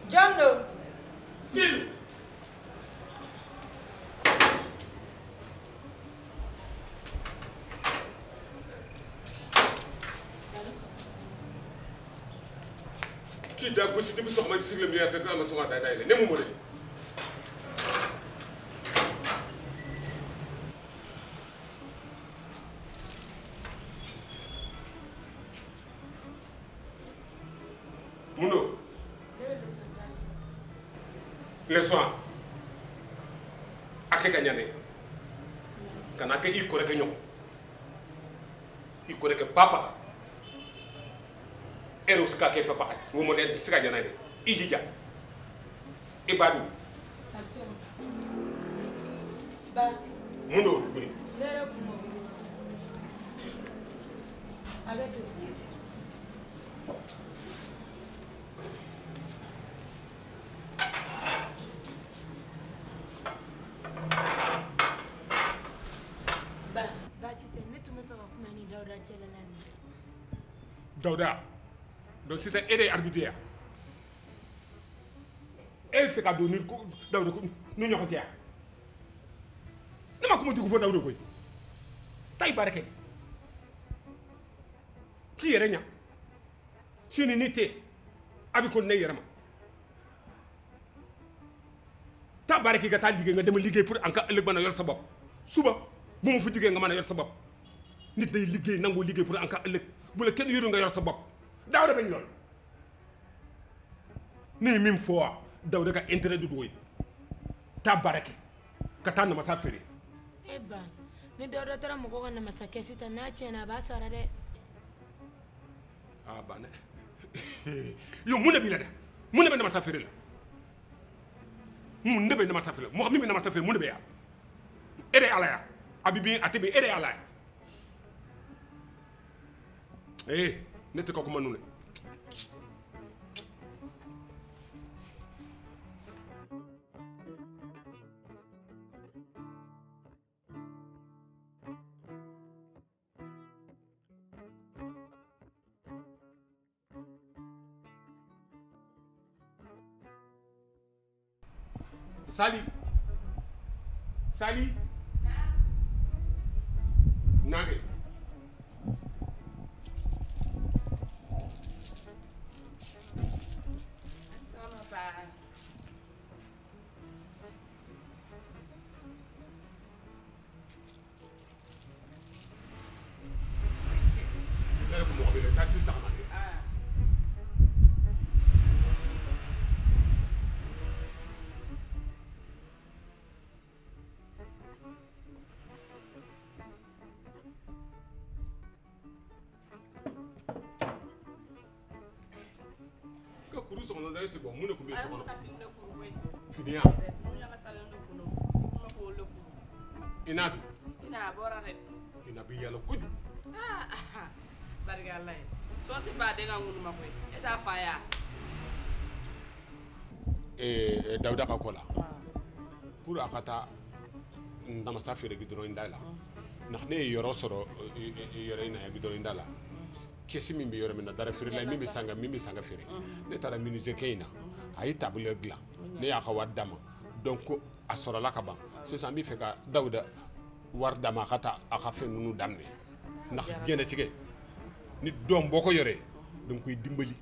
John Doe. Fil. Kii daa gosi depuis soxma si siglam yaa fekk ama soxma day ne mu mo de Mundo les soins ake ka ñane kana ke il ko rek ñok il ko rek papa eros ka ke fa paxa wo mo den sika jana de ijija ibadu Ba. Mundo kuni Lera kumo. Aga to please. Dauda donc si c'est aidé arbitraire e fe ka do ni ko Dauda ko nu ñoko tiya nama ko mo digu fo Dauda koy tay barake ki yere nya sini nité abi ko ne yerama ta barake ga ta liggéey nga dem liggéey pour anka ëlëk bana yor sa bop suba bu ma fu jugé nga mëna yor sa bop nit day liggéey nango liggéey pour anka ëlëk bu la kenn yoru nga yor sa bopp Daouda bañ lool ni mime fois Daouda ka intérêt du doy ta barake ka tan ma sa fere Eba ni Daouda tara mo ko na masake sita na chena ba sara de ah bana yo mun bi la da mun be na ma sa fere la mun be na ma sa fere mo mi be na ma sa fere mun be ya ede ala ya abibi atibi ede ala ya eh nete ko kuma nune Sali nage Sorti ba de nga ngunu makoy. Eta faya. Dawda ka kola. Pour akata ndama sa fere gidoro indala. Ndax ne yoro soro yoro ina gidoro indala. Kesi min bi yoro min dara fere la min bi sanga fere. Ne tara minise keina. Ayi table gla. Ne ya khawad dama. Donc a soro la ka ban. C'est ça mi fait ka Dawda war dama kata aka fe nunu damne. Ndax genetique nit doom boo ko yoree da nga koy dimbali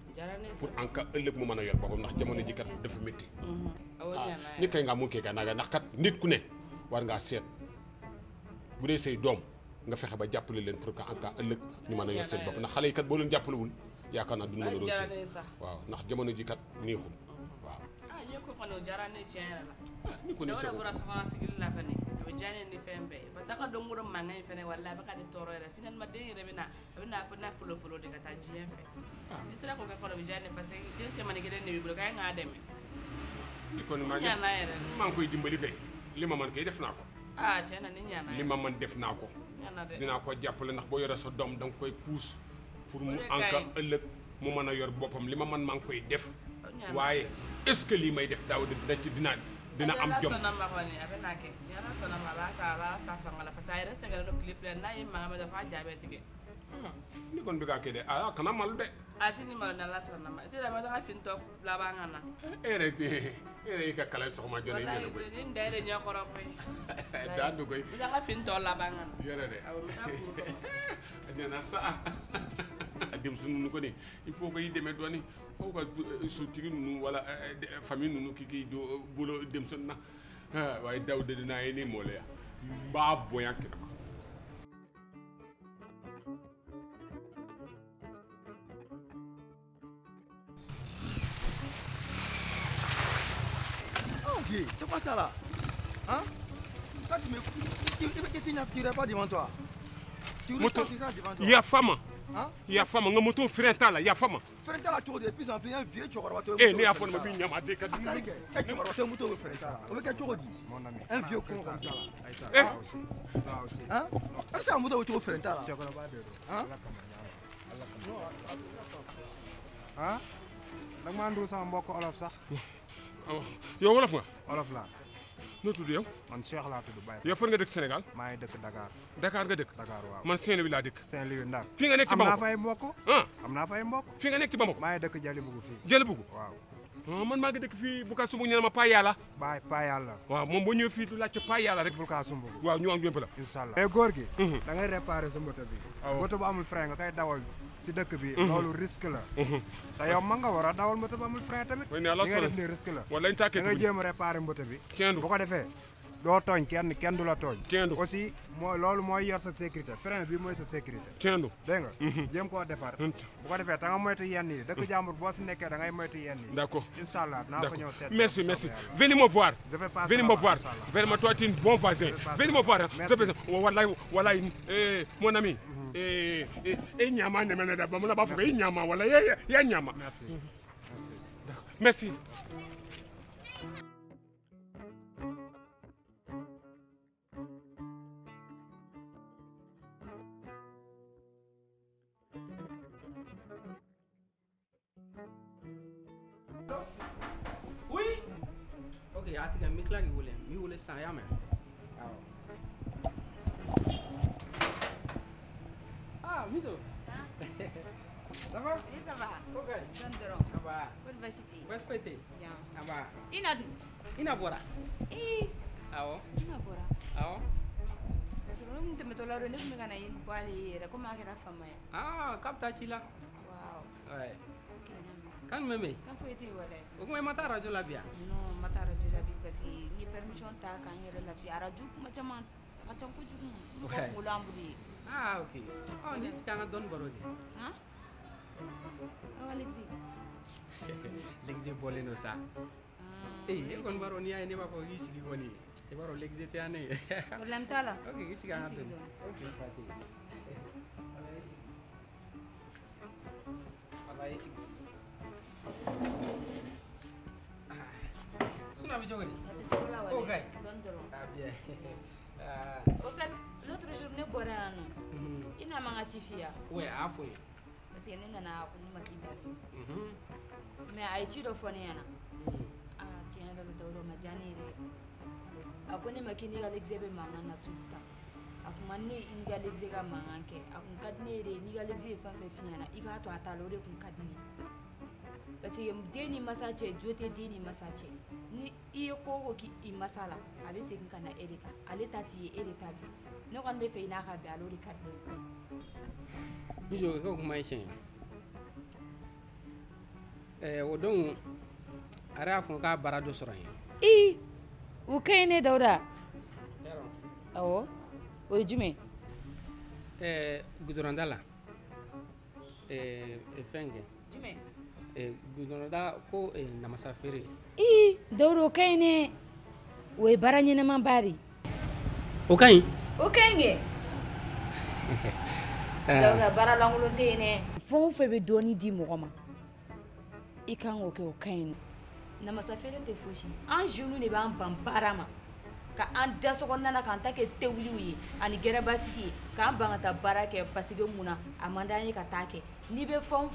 pour en cas ëllëg mu mën a yor boppam ndax jamono ji kat dafa métti nit kay nga mu kee ka naaga ndax kat nit ku ne war ngaa seet bu dee say doom nga fexe ba jàppale leen pour que en cas ëllëg ñu mën a yor seen bopp ndax xale yi kat boo leen jàppalewul yaakaar naa duñu mën a rosi waaw ndax jamono ji kat neexul waaw ñu ko xano jarane ci la ni ko ni sa wala sa sigil la fane be jane ni fembe parce que do mu do mangay fene walla ba ka de toro re final ma de rebina na fulo de kata jien fe ni sera ko ka ko be jane parce que den ci man gi den ni bu kay nga dem ni ko ni ma ngi koy dimbali kay li ma man kay def naa ko cena ni ñana li ma man def naa ko dinaa ko jàppale ndax boo yore sa doom da nga koy pousse pour mu en cas ëllëg mu mën a yor boppam li ma man maa ngi koy def waaye est-ce que lii may def daaw dina am jom sona ma woni abena ke yana sona ma ba ta fangala parce que ay rese ngala no clip le na yima ma dafa jaabe tige ni kon bi ka ke de kana mal de ati ni mal na la sona ma ti da ma da fin tok la ba ngana ere ka kala so ma jone ni ko ni ndere nya ko ro koy da du koy da fin to la ba ngana yere de ñana sa dem sunu ko ni il faut que yi demé doni fo ko su tigi nu wala famille nu ki do bolo dem sun na way Dawda dina ni mo le ba boyan ki ko Oh Dieu, c'est quoi ça là? Hein? Toi tu n'irais pas devant toi. Tu ressortiras devant toi. Il y a femme. Hein? Il y a femme, nga moto frenta là, il y a femme. Frenta là tu de plus en plus un vieux chokora. Eh, ne a femme bi nyama de ka. Eh, chokora te moto frenta là. On veut que tu redis. Mon ami. Un vieux con comme ça là. Eh. Hein? Est-ce que moto tu frenta là? Chokora ba de. Hein? Hein? Nag ma ndu sama mbokk olof sax. Yow wolof nga? Olof la. No tudd yow? Man Cheikh laa tudd Baye. Yow fan nga dëkk Sénégal? maa ngi dëkk Dakar. Dakar nga dëkk? Dakar waaw. Man Saint-Louis laa dëkk. Saint-Louis Ndar. Fii nga nekk ci Bamako? am naa fay mbokk. am naa fay mbokk. Fii nga nekk ci Bamako? maa ngi dëkk Jalibugu fii. Jalibugu? waaw. Man maa ngi dëkk fii bu ka sumbu ñu ne ma Pa Yàlla. Pa Yàlla. waaw moom boo ñëwee fii du laajte Pa Yàlla rek. bul kaa sumbu. waaw ñu am yëpp la. inshallah. mais góor gi. da ngay réparer sa moto bi. moto bu amul frein nga koy dawal si dëkk bi. loolu risque la. te yow ma nga war a dawal moto bu amul frein tamit. li nga def ni risque la. wala ñu tàkkee da nga jéem a réparer moto bi. kenn du bu ko defee doo tooñ kenn du la tooñ. kenn du aussi mooy loolu mooy yor sa sécurité frein bi mooy sa sécurité. kenn du dégg nga. jéem koo defar. bu ko defee da nga moytu yenn yi dëkk jàmbur boo si nekkee da ngay moytu yenn yi. d'accord inshallah dinaa fa ñëw seet. merci venez me voir. venez me voir vraiment toi tu es un bon voisin. venez me voir wallahi mon ami. ñama ne mena da ba mun ba fu ñama wala ya ñama. merci. Oui. Ok, atiga mi klagi mi wule sa ya men. Ah, miso. Ça va? Oui, ça va. Ok. Dondoro. Ça va. What vashiti? Respecte. Ya. Aba. Ina Bora. Awo. Ina bora. Awo. Solo mun te meto laro ne kuma kana yin bali era kuma kira fama ya. Ah, kapta chila. Wow. Ouais. Kan meme. Kan fo yeti wala. O kuma mata radio la bia. No, mata radio la bi parce que ni permission ta kan yere la fi radio kuma chama macam ko jugu. Ouais. Ko mulambudi. Ah, ok. Oh, ni ska don borodi. Ha? Oh, Alexi. L'exi boleno sa. Eh, kon baro ni ay ne ba ko gisi gi woni. E baro l'exi te ane. Problem tala. Ok, gisi ga don. Ok, fati. Wala isi. Suna bi jogoni. Ok. Dondoro. Ah bien. Au fait, l'autre journée, Borano, il n'a pas de fille. Ouais, à fouille. parce que ne nana ko ni ma k'i dalen mais a ye ci dɔ fɔ ne ɲɛna tiɲɛ yɛrɛ la Dawuda o ma diya ne yɛrɛ a ko ne ma k'i n'i ka lexe bɛ mankan na tout le temps a kun ka di ne i n'i ka lexe ka mankan kɛ a kun ka di ne yɛrɛ n'i ka lexe ye fɛn fɛn f'i ɲɛna i k'a to a ta la o de kun ka di ne parce que den ni masa cɛ jo tɛ den ni masa cɛ ni i ye ko o ko k'i masa la a bɛ segin ka na e de kan ale ta t'i ye e de ta bi ne kɔni bɛ fɛ i n'a ka bɛn ale o de ka di ne Mijo ko kuma ye tiɲɛ o don a yɛrɛ y'a fɔ k'a baara dɔ sɔrɔ n ye u ka ɲi ne Dawuda awɔ o ye jumɛn gudɔrɔnda la fɛn kɛ jumɛn gudɔrɔnda ko namasa feere Dawuda o ka ɲi ne o ye baara ɲɛnɛman ba de o ka ɲi o ka ɲi kɛ Dawuda baara lankolon tɛ yen dɛ fɛn o fɛn bɛ dɔɔnin di mɔgɔ ma i kan k'o kɛ o ka ɲi namasa feere tɛ fosi an jeunes de b'an ban baara ma ka an da sokɔnɔna na k'an ta kɛ tewuliw ye ani gɛrɛbasigi ye k'an ban ka taa baara kɛ parce que mun na a man d'an ye ka taa kɛ n'i bɛ fɛn o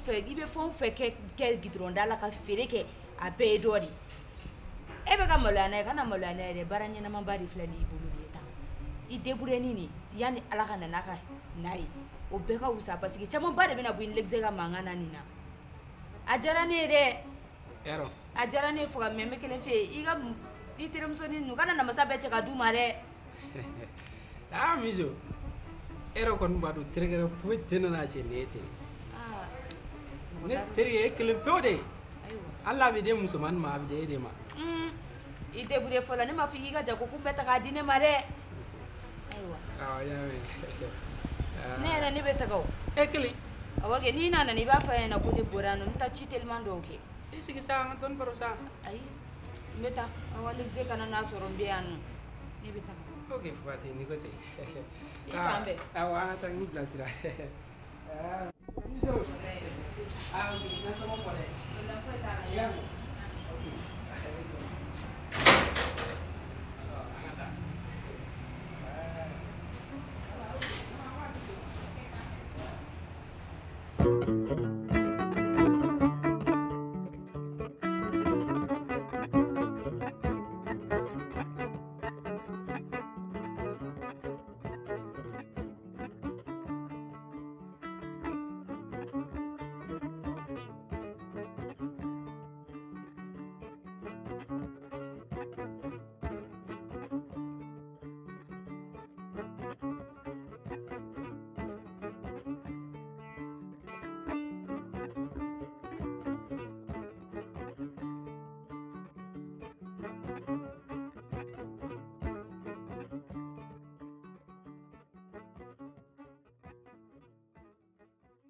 fɛn kɛ gidɔrɔnda la ka feere kɛ a bɛɛ ye dɔ de e bɛ ka maloya n'a ye kana maloya n'a ye dɛ baara ɲɛnama ba de filɛ nin y'i bolo de ye tan i débrouiller ni nin yanni ala ka na n'a ka n'a ye o bɛɛ ka wusa parce que caman ba de bɛna bɔ i lexe ka mankan na nin na a diyara ne ye dɛ a diyara ne ye fo ka mɛ n bɛ kelen f'e ye i terimusonin ninnu kana namasa bɛɛ cɛ ka d'u ma dɛ Mijo e yɛrɛ kɔni b'a dɔn terikɛ foyi tɛ ne n'a cɛ ni e tɛ ne terikɛ e kelen pewu de ye hali a bɛ di musomanin ma a bɛ di e de ma i débrouiller fɔlɔ ne m'a fɔ i k'i ka jago kun bɛɛ ta k'a di ne ma dɛ ayiwa y'a mɛn ne yɛrɛ ne bɛ taga o e kelen awɔ kɛ n'i nana i b'a fɔ a ɲɛna ko ne bɔra yan nɔ n bɛ taa ci teliman dɔw kɛ i sigi sa an ka tɔni baro sa ayi n bɛ taa awɔ lexe kana n'a sɔrɔ n bɛ yan nɔ ne bɛ taga ok Fati ni ko ten i kan bɛn awɔ an ka taa n k'i bilasira Mijo ok na tɔgɔ fɔ dɛ i y'a mɛn Thank you.